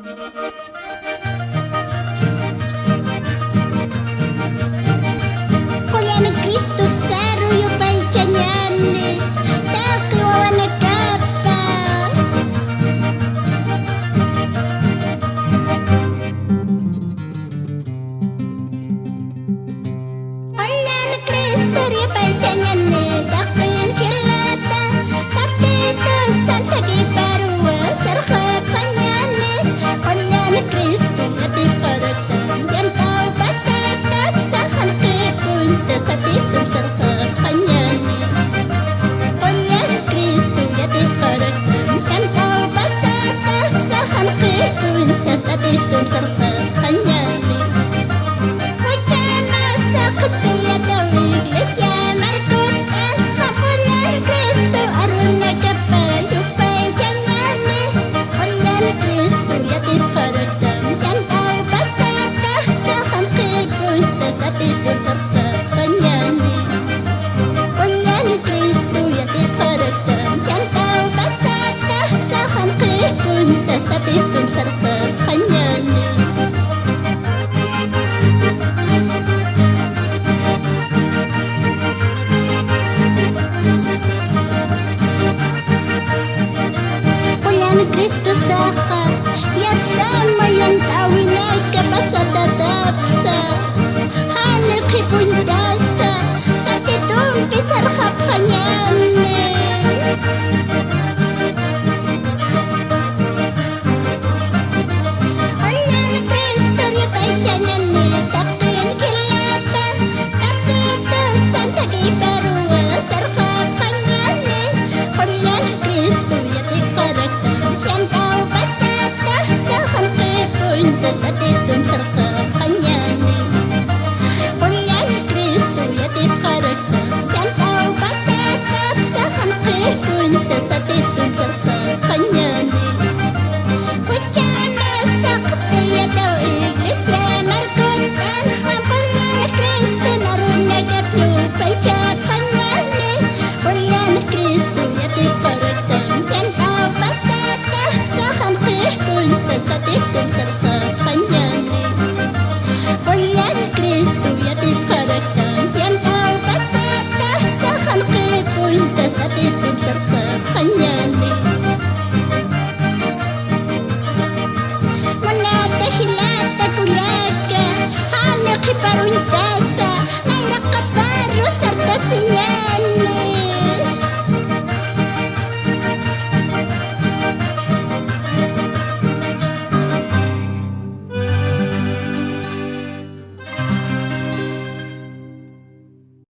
Kuliah Kristus saruyo paicanyane takiwawana kapal. Kuliah Kristus rio paicanyane takin hilata tatitusan tagi barua sarkhab kanyane. Kuliah Kristus ati paratan yan tau basatap sahan kepunta satitum sarkhab kanyane. Kuliah Kristus ati paratan yan tau basatap sahan kepunta satitum sarkhab kanyane. Satitum sarkhab kanyane. Kuliah Kristus sakha yatama yan tawina kapasata tapsa hanik hipuntasa tatitum pisarkhab kanyane.